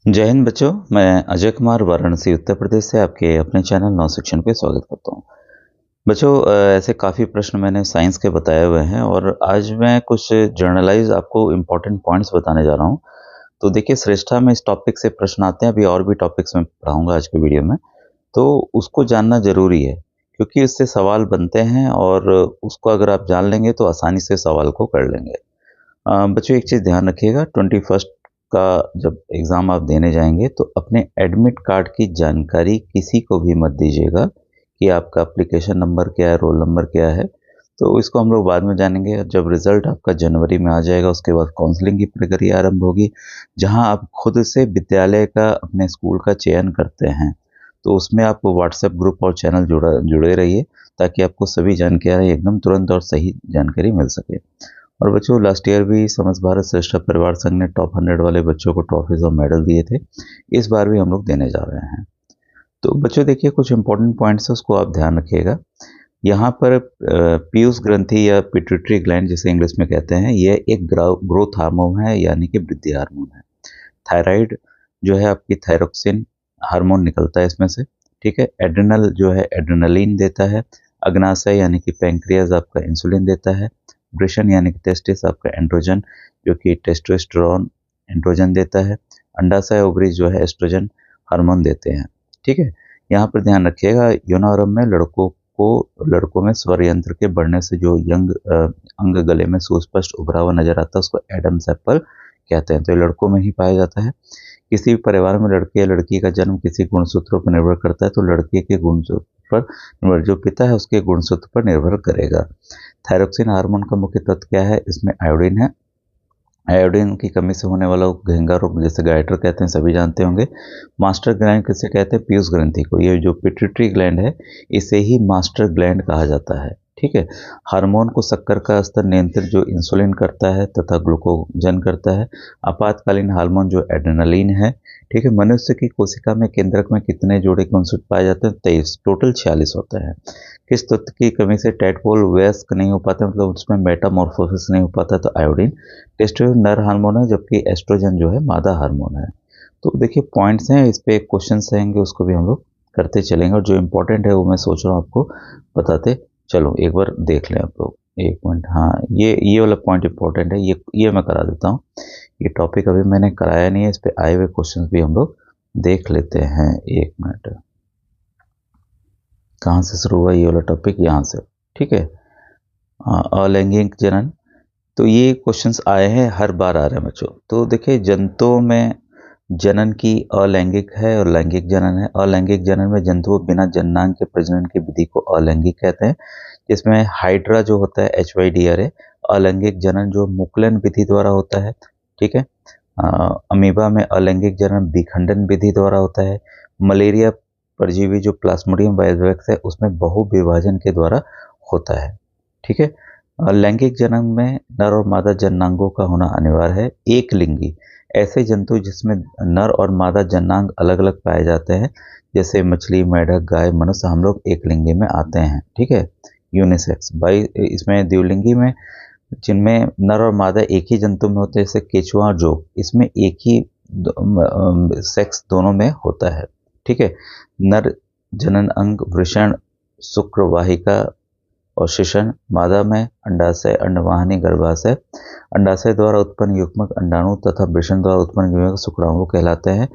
जय हिंद बच्चों। मैं अजय कुमार वाराणसी उत्तर प्रदेश से आपके अपने चैनल नौ शिक्षण पे स्वागत करता हूँ। बच्चों, ऐसे काफ़ी प्रश्न मैंने साइंस के बताए हुए हैं और आज मैं कुछ जर्नलाइज आपको इम्पोर्टेंट पॉइंट्स बताने जा रहा हूँ। तो देखिए, श्रेष्ठा में इस टॉपिक से प्रश्न आते हैं। अभी और भी टॉपिक्स मैं पढ़ाऊँगा आज के वीडियो में, तो उसको जानना ज़रूरी है क्योंकि उससे सवाल बनते हैं और उसको अगर आप जान लेंगे तो आसानी से सवाल को कर लेंगे। बच्चों, एक चीज़ ध्यान रखिएगा, 21st का जब एग्ज़ाम आप देने जाएंगे तो अपने एडमिट कार्ड की जानकारी किसी को भी मत दीजिएगा कि आपका एप्लीकेशन नंबर क्या है, रोल नंबर क्या है। तो इसको हम लोग बाद में जानेंगे। जब रिज़ल्ट आपका जनवरी में आ जाएगा उसके बाद काउंसलिंग की प्रक्रिया आरंभ होगी, जहां आप खुद से विद्यालय का, अपने स्कूल का चयन करते हैं। तो उसमें आप व्हाट्सएप ग्रुप और चैनल जुड़े रहिए ताकि आपको सभी जानकारी एकदम तुरंत और सही जानकारी मिल सके। और बच्चों, लास्ट ईयर भी समस्त भारत श्रेष्ठ परिवार संघ ने टॉप 100 वाले बच्चों को ट्रॉफीज और मेडल दिए थे। इस बार भी हम लोग देने जा रहे हैं। तो बच्चों देखिए, कुछ इंपॉर्टेंट पॉइंट्स है, उसको आप ध्यान रखिएगा। यहाँ पर पीयूष ग्रंथि या पिट्यूटरी ग्लैंड जिसे इंग्लिश में कहते हैं, यह एक ग्रोथ हार्मोन है, यानी कि वृद्धि हार्मोन है। थायराइड जो है आपकी थायरोक्सिन हार्मोन निकलता है इसमें से, ठीक है। एड्रिनल जो है एड्रेनलिन देता है। अग्नाशय यानी कि पैंक्रियाज आपका इंसुलिन देता है। वृषण यानी कि टेस्टिस आपका एंड्रोजन, जो कि टेस्टोस्टेरोन एंड्रोजन देता है। अंडाशय ओवरीज जो है एस्ट्रोजन हार्मोन देते हैं, ठीक है। यहाँ पर ध्यान रखिएगा, यौनारंभ में लड़कों में स्वर यंत्र के बढ़ने से जो यंग अंग गले में सुस्पष्ट उभरा हुआ नजर आता है उसको एडम्स एप्पल कहते हैं। तो ये लड़कों में ही पाया जाता है। किसी भी परिवार में लड़के या लड़की का जन्म किसी गुणसूत्रों पर निर्भर करता है, तो लड़के के गुणसूत्र पर निर्भर, जो पिता है उसके गुणसूत्र पर निर्भर करेगा। थायरोक्सिन हार्मोन का मुख्य तत्व क्या है? इसमें आयोडीन है। आयोडीन की कमी से होने वाला घेंगा रोग, जैसे गाइटर कहते हैं, सभी जानते होंगे। मास्टर ग्लैंड किसे कहते हैं? पीयूष ग्रंथि को। ये जो पिट्यूटरी ग्लैंड है इसे ही मास्टर ग्लैंड कहा जाता है, ठीक है। हार्मोन को शक्कर का स्तर नियंत्रित जो इंसुलिन करता है तथा ग्लूकोजन करता है। आपातकालीन हार्मोन जो एड्रेनलिन है, ठीक है। मनुष्य की कोशिका में केंद्रक में कितने जोड़े गुणसूत्र पाए जाते हैं? 23, टोटल 46 होता है। किस तत्व की कमी से टैडपोल वयस्क नहीं हो पाते, मतलब उसमें मेटामॉर्फोसिस नहीं हो पाता? तो आयोडीन। टेस्टोस्टेरोन नर हार्मोन है, जबकि एस्ट्रोजन जो है मादा हार्मोन है। तो देखिए, पॉइंट्स हैं, इस पे क्वेश्चंस रहेंगे, उसको भी हम लोग करते चलेंगे और जो इम्पोर्टेंट है वो मैं सोच रहा हूँ आपको बताते चलो। एक बार देख लें आप लोग, एक मिनट। हाँ, ये वाला पॉइंट इम्पोर्टेंट है, ये मैं करा देता हूँ। ये टॉपिक अभी मैंने कराया नहीं है, इस पे आए हुए क्वेश्चन भी हम लोग देख लेते हैं। एक मिनट, कहाँ से शुरू हुआ ये वाला टॉपिक? यहाँ से, ठीक है। अलैंगिक जनन, तो ये क्वेश्चंस आए हैं, हर बार आ रहे हैं बच्चों। तो देखिए, जंतुओं में जनन की अलैंगिक है और लैंगिक जनन है। अलैंगिक जनन में जंतुओं बिना जननांग के प्रजनन की विधि को अलैंगिक कहते हैं। इसमें हाइड्रा जो होता है HYDRA। अलैंगिक जनन जो मुकुलन विधि द्वारा होता है, ठीक है। अमीबा में अलैंगिक जनन विखंडन विधि द्वारा होता है। मलेरिया परजीवी जो प्लाज्मोडियम वाइवाक्स है उसमें बहुविभाजन के द्वारा होता है, ठीक है। लैंगिक जनन में नर और मादा जननांगों का होना अनिवार्य है। एक लिंगी, ऐसे जंतु जिसमें नर और मादा जननांग अलग अलग पाए जाते हैं, जैसे मछली, मेढक, गाय, मनुष्य, हम लोग एक लिंगी में आते हैं, ठीक है। यूनिसेक्स बाई, इसमें द्विलिंगी में जिनमें नर और मादा एक ही जंतु में होते हैं, जैसे केचुआ और जोग, इसमें एक ही सेक्स दोनों में होता है, ठीक है। नर जनन अंग वृषण, शुक्र वाहिका और शिशन। मादा में अंडाशय, अंडवाहिनी, गर्भाशय। अंडाशय द्वारा उत्पन्न युग्मक अंडाणु तथा वृषण द्वारा उत्पन्न युग्मक शुक्राणु कहलाते हैं।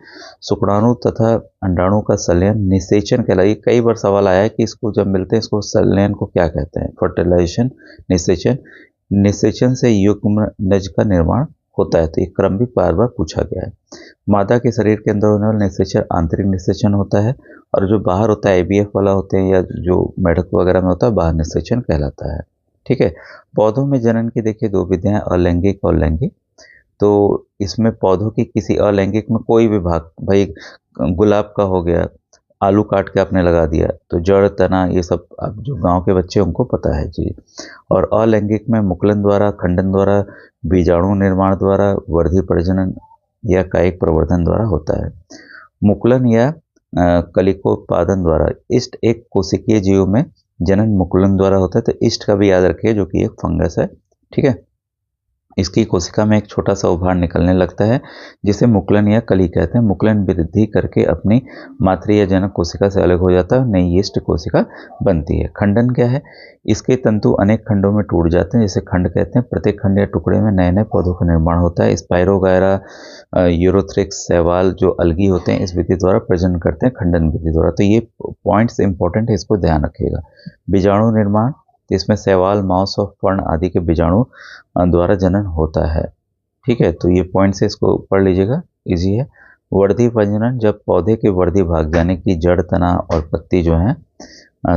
शुक्राणु तथा अंडाणु का संलयन निषेचन कहलाता है। कई बार सवाल आया है कि इसको जब मिलते हैं इसको संलयन को क्या कहते हैं? फर्टिलाइजेशन, निषेचन। निषेचन से युग्मनज का निर्माण होता है, तो ये क्रम भी बार बार पूछा गया है। मादा के शरीर के अंदर होने वाला निषेचन आंतरिक निषेचन होता है, और जो बाहर होता है IVF वाला होते हैं, या जो मेढक वगैरह में होता है, बाहर निषेचन कहलाता है, ठीक है। पौधों में जनन की देखिए दो विधियां, अलैंगिक और लैंगिक। तो इसमें पौधों की किसी अलैंगिक में कोई भी भाग, भाई गुलाब का हो गया, आलू काट के आपने लगा दिया तो जड़, तना, ये सब आप जो गांव के बच्चे उनको पता है जी। और अलैंगिक में मुकुलन द्वारा, खंडन द्वारा, बीजाणु निर्माण द्वारा, वर्धी प्रजनन या कायिक प्रवर्धन द्वारा होता है। मुकुलन या कलिकोत्पादन द्वारा। इष्ट एक कोशिकीय जीव में जनन मुकुलन द्वारा होता है, तो इष्ट का भी याद रखिए, जो कि एक फंगस है, ठीक है। इसकी कोशिका में एक छोटा सा उभार निकलने लगता है जिसे मुकुलन या कली कहते हैं। मुकुलन वृद्धि करके अपनी मातृ या जनक कोशिका से अलग हो जाता है, नई यीस्ट कोशिका बनती है। खंडन क्या है? इसके तंतु अनेक खंडों में टूट जाते हैं जिसे खंड कहते हैं। प्रत्येक खंड या टुकड़े में नए नए पौधों का निर्माण होता है। स्पाइरोगायरा, यूरोथ्रिक्स, शैवाल जो अलगी होते हैं इस विधि द्वारा प्रजनन करते हैं, खंडन विधि द्वारा। तो ये पॉइंट्स इंपॉर्टेंट है, इसको ध्यान रखिएगा। बीजाणु निर्माण, इसमें शैवाल, मांस और फर्ण आदि के बीजाणु द्वारा जनन होता है। ठीक है, तो ये पॉइंट से इसको पढ़ लीजिएगा, इजी है। वर्धी प्रजनन, जब पौधे के वर्धी भाग यानी कि जड़, तना और पत्ती जो हैं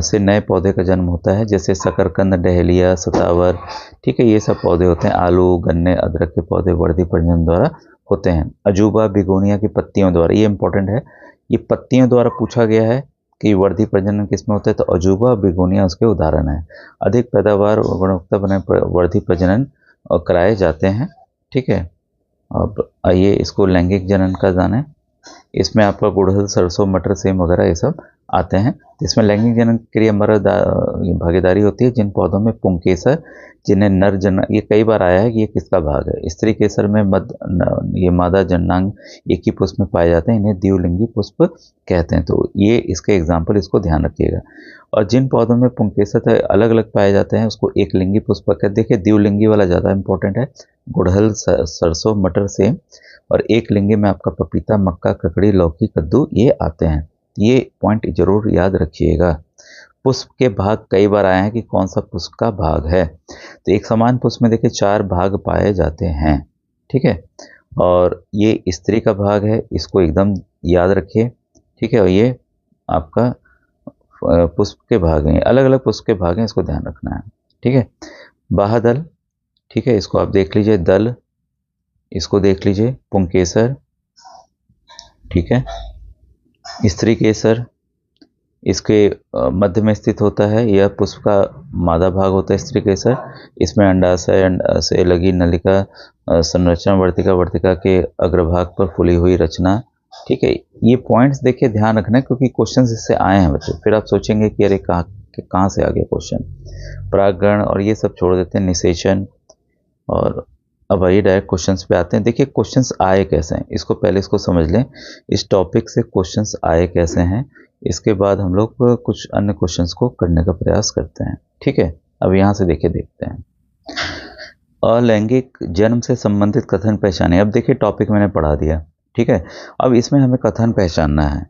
से नए पौधे का जन्म होता है, जैसे शकरकंद, डहेलिया, सतावर। ठीक है, ये सब पौधे होते हैं। आलू, गन्ने, अदरक के पौधे वर्धी प्रजनन द्वारा होते हैं। अजूबा, बिगोनिया की पत्तियों द्वारा, ये इंपॉर्टेंट है, ये पत्तियों द्वारा पूछा गया है कि वर्धी प्रजनन किसमें होता है, तो अजूबा, बिगोनिया उसके उदाहरण है। अधिक पैदावार और गुणवत्ता बने वर्धी प्रजनन कराए जाते हैं। ठीक है, अब आइए इसको लैंगिक जनन का जानें। इसमें आपका गुड़हल, सरसों, मटर, सेम वगैरह ये सब आते हैं। इसमें लैंगिक जनन क्रिया मर्द भागीदारी होती है। जिन पौधों में पुंकेसर, जिन्हें नर जन, ये कई बार आया है कि ये किसका भाग है। स्त्री केसर में ये मादा जननांग एक ही पुष्प में पाए जाते हैं, इन्हें द्विलिंगी पुष्प कहते हैं। तो ये इसके एग्जाम्पल, इसको ध्यान रखिएगा। और जिन पौधों में पुंकेसर अलग अलग पाए जाते हैं उसको एक लिंगी पुष्प कहते हैं। देखिए द्विलिंगी वाला ज़्यादा इंपॉर्टेंट है, गुड़हल, सरसों, मटर, सेम। और एक लिंगी में आपका पपीता, मक्का, ककड़ी, लौकी, कद्दू ये आते हैं। ये पॉइंट जरूर याद रखिएगा। पुष्प के भाग कई बार आए हैं कि कौन सा पुष्प का भाग है, तो एक समान पुष्प में देखिए 4 भाग पाए जाते हैं। ठीक है, और ये स्त्री का भाग है, इसको एकदम याद रखिए। ठीक है, और ये आपका पुष्प के भाग हैं, अलग अलग पुष्प के भाग हैं, इसको ध्यान रखना है। ठीक है, बाह्यदल, ठीक है, इसको आप देख लीजिए। दल, इसको देख लीजिए। पुंकेसर, ठीक है। स्त्री केसर, इसके मध्य में स्थित होता है, यह पुष्प का मादा भाग होता है स्त्री केसर। इसमें अंडाशय, अंडाशय लगी नलिका, संरचना, वर्तिका, वर्तिका के अग्रभाग पर फूली हुई रचना। ठीक है, ये पॉइंट्स देखिए ध्यान रखना है क्योंकि क्वेश्चंस इससे आए हैं बच्चों। फिर आप सोचेंगे कि अरे कहाँ से आ गया क्वेश्चन। परागण और ये सब छोड़ देते हैं, निषेचन। और अब आइए डायरेक्ट क्वेश्चंस पे आते हैं। देखिए क्वेश्चंस आए कैसे हैं, इसको पहले इसको समझ लें, इस टॉपिक से क्वेश्चंस आए कैसे हैं। इसके बाद हम लोग कुछ अन्य क्वेश्चंस को करने का प्रयास करते हैं। ठीक है, अब यहाँ से देखते हैं। अलैंगिक जन्म से संबंधित कथन पहचाने। अब देखिए टॉपिक मैंने पढ़ा दिया, ठीक है। अब इसमें हमें कथन पहचानना है,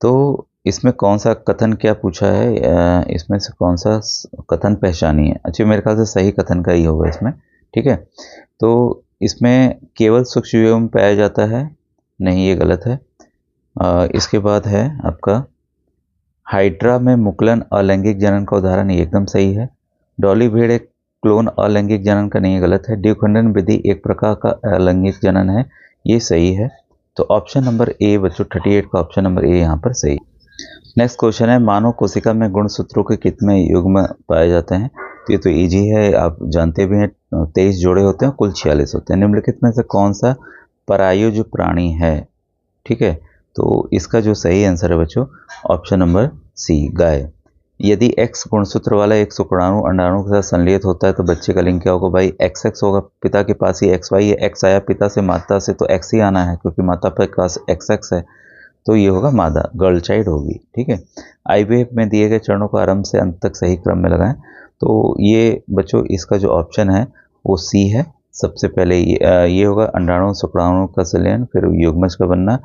तो इसमें कौन सा कथन क्या पूछा है, इसमें से कौन सा कथन पहचानी है। अच्छा, मेरे ख्याल से सही कथन का ही होगा इसमें। ठीक है, तो इसमें केवल सूक्ष्मजीवों में पाया जाता है, नहीं ये गलत है। इसके बाद है आपका हाइड्रा में मुकुलन अलैंगिक जनन का उदाहरण, ये एकदम सही है। डॉली भेड़ एक क्लोन अलैंगिक जनन का, नहीं गलत है। द्विखंडन विधि एक प्रकार का अलैंगिक जनन है, ये सही है। तो ऑप्शन नंबर ए बच्चों 38 का ऑप्शन नंबर ए यहाँ पर सही। नेक्स्ट क्वेश्चन है मानव कोशिका में गुणसूत्रों के कितने युग्म पाए जाते हैं। तो ये तो इजी है, आप जानते भी हैं। 23 जोड़े होते हैं, कुल 46 होते हैं। निम्नलिखित में से कौन सा परायुज प्राणी है। ठीक है, तो इसका जो सही आंसर है बच्चों ऑप्शन नंबर सी, गाय। यदि X गुणसूत्र वाला एक शुक्राणु अंडाणु के साथ संलियत होता है तो बच्चे का लिंग क्या होगा भाई, XX होगा। पिता के पास ही XY है, X आया पिता से, माता से तो X ही आना है क्योंकि माता के पास XX है, तो ये होगा मादा, गर्ल चाइल्ड होगी। ठीक है, IVF में दिए गए चरणों को आरंभ से अंत तक सही क्रम में लगाएं। तो ये बच्चों इसका जो ऑप्शन है वो सी है। सबसे पहले ये होगा अंडाणु शुक्राणु का संलयन, फिर युग्मज का बनना,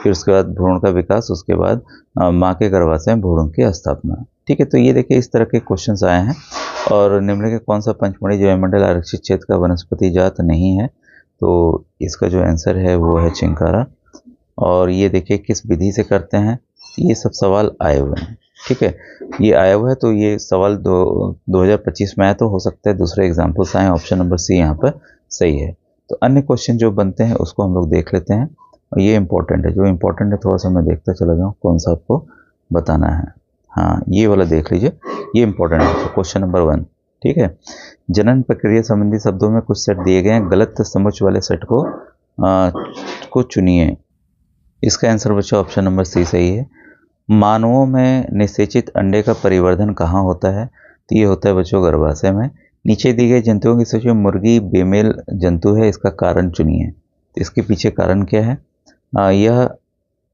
फिर उसके बाद भ्रूण का विकास, उसके बाद माँ के गर्भाशय में भ्रूण की स्थापना। ठीक है, तो ये देखिए इस तरह के क्वेश्चंस आए हैं। और निम्नलिखित कौन सा पंचमढ़ी जैवमंडल आरक्षित क्षेत्र का वनस्पति जात नहीं है, तो इसका जो आंसर है वो है चिंकारा। और ये देखिए किस विधि से करते हैं, ये सब सवाल आए हुए हैं। ठीक है, ये आया हुआ है, तो ये सवाल 2025 में आया, तो हो सकता है दूसरे एग्जाम्पल्स आए। ऑप्शन नंबर सी यहाँ पर सही है। तो अन्य क्वेश्चन जो बनते हैं उसको हम लोग देख लेते हैं, और ये इंपॉर्टेंट है, जो इंपॉर्टेंट है थोड़ा सा मैं देखता चला जाऊँ कौन सा आपको बताना है। हाँ, ये वाला देख लीजिए, ये इंपॉर्टेंट है। क्वेश्चन नंबर 1, ठीक है। जनन प्रक्रिया संबंधी शब्दों में कुछ सेट दिए गए हैं, गलत समुच्चय वाले सेट को चुनिए। इसका आंसर बच्चों ऑप्शन नंबर सी सही है। मानवों में निषेचित अंडे का परिवर्धन कहाँ होता है, तो ये होता है बच्चों गर्भाशय में। नीचे दी गई जंतुओं की सूची में मुर्गी बेमेल जंतु है, इसका कारण चुनिए। तो इसके पीछे कारण क्या है? यह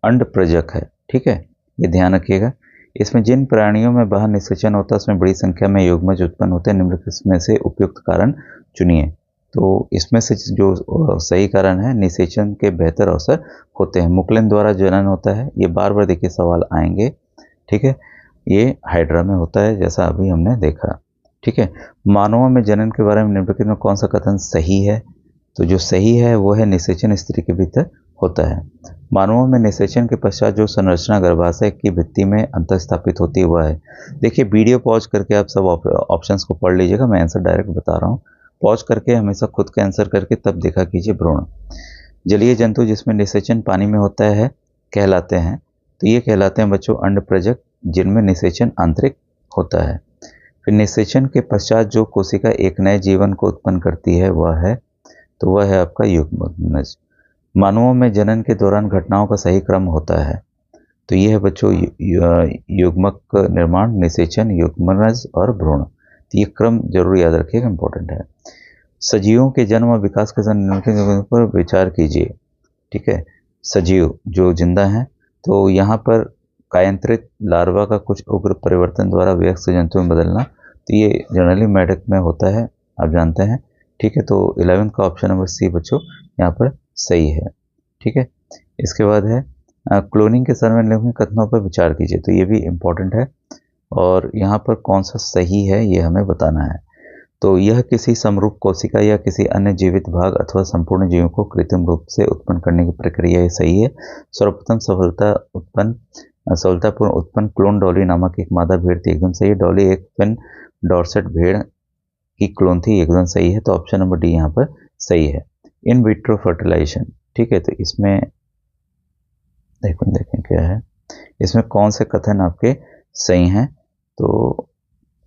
अंडप्रजक है, ठीक है, ये ध्यान रखिएगा। इसमें जिन प्राणियों में बाहर निषेचन होता है उसमें बड़ी संख्या में युग्मज उत्पन्न होते हैं, निम्नलिखित में से उपयुक्त कारण चुनिए। तो इसमें से जो सही कारण है, निषेचन के बेहतर अवसर होते हैं। मुकुलन द्वारा जनन होता है, ये बार बार देखिए सवाल आएंगे, ठीक है। ये हाइड्रा में होता है जैसा अभी हमने देखा, ठीक है। मानवों में जनन के बारे में निम्नलिखित में कौन सा कथन सही है? तो जो सही है वो है निषेचन स्त्री के भीतर होता है। मानवों में निषेचन के पश्चात जो संरचना गर्भाशय की भित्ति में अंतःस्थापित होती है वह है। देखिए वीडियो पॉज करके आप सब ऑप्शंस को पढ़ लीजिएगा, मैं आंसर डायरेक्ट बता रहा हूँ। पॉज करके हमेशा खुद का आंसर करके तब देखा कीजिए। भ्रूण जलीय जंतु जिसमें निषेचन पानी में होता है कहलाते हैं, तो ये कहलाते हैं बच्चों अंडप्रजक, जिनमें निषेचन आंतरिक होता है। फिर निषेचन के पश्चात जो कोशिका एक नए जीवन को उत्पन्न करती है वह है, तो वह है आपका युग्मज। मानवों में जनन के दौरान घटनाओं का सही क्रम होता है, तो ये है बच्चों युग्मक निर्माण, निषेचन, युग्मनज और भ्रूण। तो ये क्रम जरूर याद रखिएगा, इंपॉर्टेंट है। सजीवों के जन्म और विकास के समय निम्नलिखित पर विचार कीजिए, ठीक है। सजीव जो जिंदा हैं, तो यहाँ पर कायांतरित लार्वा का कुछ उग्र परिवर्तन द्वारा वयस्क जंतु में बदलना, तो ये जनरली मेढक में होता है, आप जानते हैं, ठीक है। तो 11 का ऑप्शन नंबर सी बच्चों यहाँ पर सही है, ठीक है। इसके बाद है क्लोनिंग के सर्वनिम्नलिखित कथनों पर विचार कीजिए, तो ये भी इम्पोर्टेंट है और यहाँ पर कौन सा सही है ये हमें बताना है। तो यह किसी समरूप कोशिका या किसी अन्य जीवित भाग अथवा संपूर्ण जीवों को कृत्रिम रूप से उत्पन्न करने की प्रक्रिया ये सही है। सर्वप्रथम सफलतापूर्ण उत्पन्न क्लोन डॉली नामक एक मादा भेड़ थी, एकदम सही है। डॉली एक फिन डॉर्सेट भेड़ की क्लोन थी, एकदम सही है। तो ऑप्शन नंबर डी यहाँ पर सही है। इन विट्रो फर्टिलाइजेशन, ठीक है। तो इसमें देखें क्या है, इसमें कौन से कथन आपके सही हैं? तो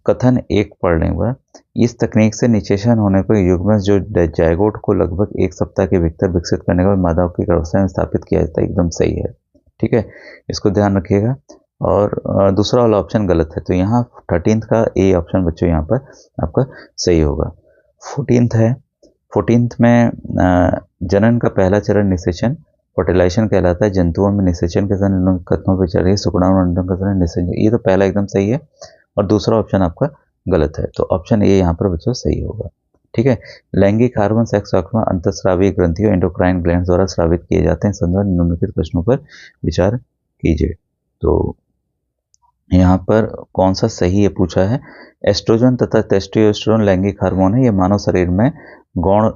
कथन एक पढ़ लें बार, इस तकनीक से निषेचन होने पर युग्मज जो जायगोट को लगभग 1 सप्ताह के भीतर विकसित करने के बाद मादाओं की गर्भाशय में स्थापित किया जाता है, एकदम सही है, ठीक है। इसको ध्यान रखिएगा। और दूसरा वाला ऑप्शन गलत है, तो यहाँ 13th का ए ऑप्शन बच्चों यहाँ पर आपका सही होगा। 14th है, 14th में जनन का पहला चरण निषेचन फर्टिलाइजेशन कहलाता है। जंतुओं में निषेचन के समय कथनों पर चल रही शुक्राणु का समय निषेचन, ये तो पहला एकदम सही है और दूसरा ऑप्शन आपका गलत है, तो ऑप्शन ए यहाँ पर बच्चों सही होगा, ठीक है। लैंगिक हार्मोन सेक्स हार्मोन अंतःस्रावी ग्रंथियों एंडोक्राइन ग्लैंड द्वारा स्रावित किए जाते हैं। संदर्भ निम्नलिखित प्रश्नों पर विचार कीजिए। तो यहाँ पर कौन सा सही है पूछा है। एस्ट्रोजन तथा टेस्टोस्टेरोन लैंगिक हार्मोन है, ये मानव शरीर में गौण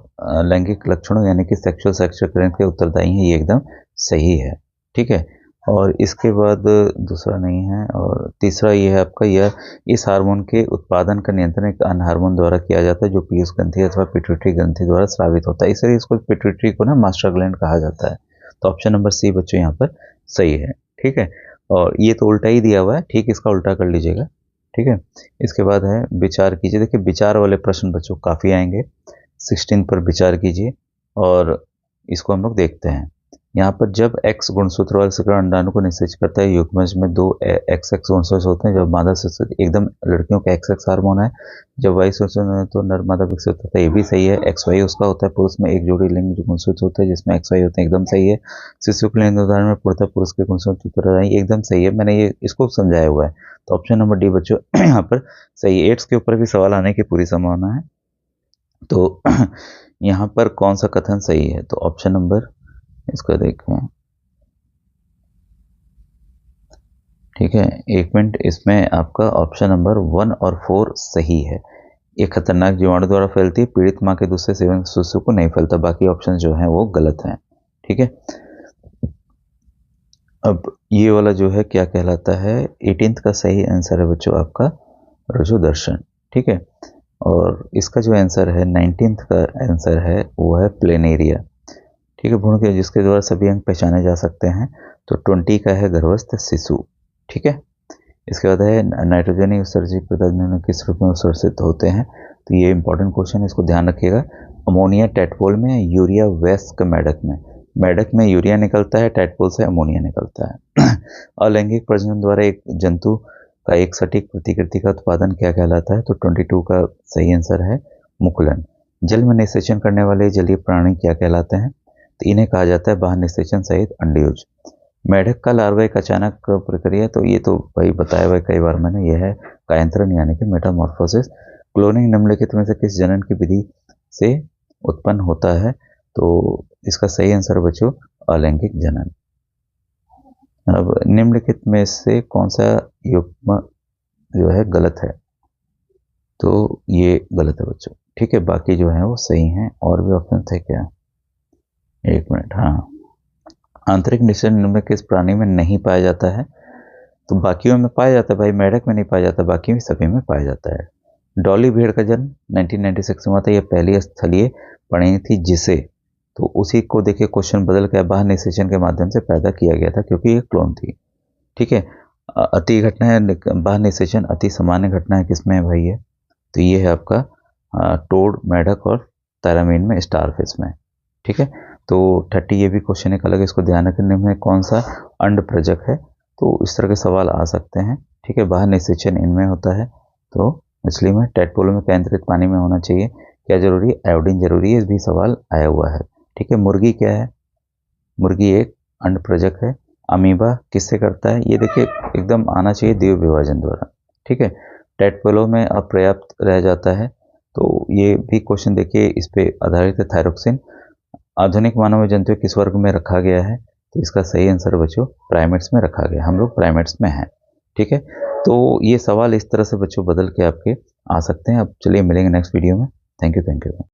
लैंगिक लक्षणों यानी कि सेक्सुअल करंट के उत्तरदायी है, ये एकदम सही है, ठीक है। और इसके बाद दूसरा नहीं है, और तीसरा ये है आपका, यह इस हार्मोन के उत्पादन का नियंत्रण एक अन्य हार्मोन द्वारा किया जाता है जो पीयूष ग्रंथि अथवा पिट्यूटरी ग्रंथि द्वारा स्रावित होता है, इसलिए इसको पिट्यूटरी को ना मास्टर ग्लैंड कहा जाता है। तो ऑप्शन नंबर सी बच्चों यहाँ पर सही है, ठीक है। और ये तो उल्टा ही दिया हुआ है, ठीक, इसका उल्टा कर लीजिएगा, ठीक है। इसके बाद है विचार कीजिए। देखिए विचार वाले प्रश्न बच्चों काफ़ी आएंगे, 16 पर विचार कीजिए और इसको हम लोग देखते हैं। यहाँ पर जब X गुणसूत्र वाले शुक्राणु अंडाणु को निषेच करता है, युग्मज में 2 XX गुणसूत्र होते हैं। जब मादा से एकदम लड़कियों का XX हार्मोन है, जब Y सूत्र तो नर मादा विकसित होता है, ये भी सही है। XY उसका होता है, पुरुष में एक जोड़ी लिंग गुणसूत्र होते हैं जिसमें XY होते हैं, एकदम सही है। शिशु के लिंग उदाहरण में पूर्णतः पुरुष के गुणसूत्र एकदम सही है, मैंने ये इसको समझाया हुआ है। तो ऑप्शन नंबर डी बच्चों यहाँ पर सही है। एड्स के ऊपर भी सवाल आने की पूरी संभावना है, तो यहाँ पर कौन सा कथन सही है? तो ऑप्शन नंबर, इसको देखें, ठीक है, एक मिनट, इसमें आपका ऑप्शन नंबर 1 और 4 सही है। एक खतरनाक जीवाणु द्वारा फैलती है, पीड़ित मां के दूध से सेवन शिशु को नहीं फैलता, बाकी ऑप्शन जो हैं वो गलत हैं, ठीक है। अब ये वाला जो है क्या कहलाता है, 18th का सही आंसर है बच्चों आपका रजोदर्शन, ठीक है। और इसका जो आंसर है 19th का आंसर है वो है प्लेनेरिया, ठीक है, भ्रूण के जिसके द्वारा सभी अंग पहचाने जा सकते हैं। तो 20 का है गर्भस्थ शिशु, ठीक है। इसके बाद है नाइट्रोजनी उत्सर्जित पदार्थ किस रूप में उत्सर्जित होते हैं, तो ये इंपॉर्टेंट क्वेश्चन है, इसको ध्यान रखिएगा। अमोनिया टैडपोल में, यूरिया वयस्क मेढक में यूरिया निकलता है, टैडपोल से अमोनिया निकलता है। अलैंगिक प्रजनन द्वारा एक जंतु का एक सटीक प्रतिकृति का उत्पादन क्या कहलाता है? तो 22 का सही आंसर है मुकुलन। जल में निषेचन करने वाले जलीय प्राणी क्या कहलाते हैं? तो इन्हें कहा जाता है बाह्य निषेचन सहित अंडयुज। मेढक का लार्वा एक अचानक प्रक्रिया, तो ये तो भाई बताया हुआ कई बार मैंने, यह है कायांतरण यानी कि मेटामॉर्फोसिस। क्लोनिंग निम्नलिखित में से किस जनन की विधि से उत्पन्न होता है? तो इसका सही आंसर बच्चों अलैंगिक जनन। अब निम्नलिखित में से कौन सा युग्म जो है गलत है? तो ये गलत है बच्चों, ठीक है, बाकी जो है वो सही हैं। और भी ऑप्शन थे क्या? एक मिनट, हाँ। आंतरिक निषेचन निम्न किस प्राणी में नहीं पाया जाता है? तो बाकियों में पाया जाता है भाई, मेढक में नहीं पाया जाता, बाकी में सभी में पाया जाता है। डॉली भेड़ का जन्म 1996 में हुआ था। यह पहली स्थलीय प्राणी थी जिसे, तो उसी को देखिए क्वेश्चन बदल के बाह्य निषेचन के माध्यम से पैदा किया गया था क्योंकि ये क्लोन थी, ठीक है। अति घटना है, बाह्य निषेचन अति सामान्य घटना है, किसमें है भाई ये? तो ये है आपका टोड, मेढक और तारामीन में, स्टारफिश में, ठीक है। तो 30 ये भी क्वेश्चन एक अलग, इसको ध्यान रखने में कौन सा अंड प्रजक है? तो इस तरह के सवाल आ सकते हैं, ठीक है। बाह्य निषेचन इनमें होता है, तो मछली में। टैडपोल में केंद्रित पानी में होना चाहिए, क्या जरूरी है? आयोडीन जरूरी है, भी सवाल आया हुआ है, ठीक है। मुर्गी क्या है? मुर्गी एक अंड प्रजक है। अमीबा किससे करता है? ये देखिए एकदम आना चाहिए, देव विभाजन द्वारा, ठीक है। टैडपोलों में अपर्याप्त रह जाता है, तो ये भी क्वेश्चन देखिए इस पे आधारित है, थायरोक्सिन। आधुनिक मानव जंतु किस वर्ग में रखा गया है? तो इसका सही आंसर बच्चों प्राइमेट्स में रखा गया, हम लोग प्राइमेट्स में हैं, ठीक है। तो ये सवाल इस तरह से बच्चों बदल के आपके आ सकते हैं। अब चलिए मिलेंगे नेक्स्ट वीडियो में। Thank you.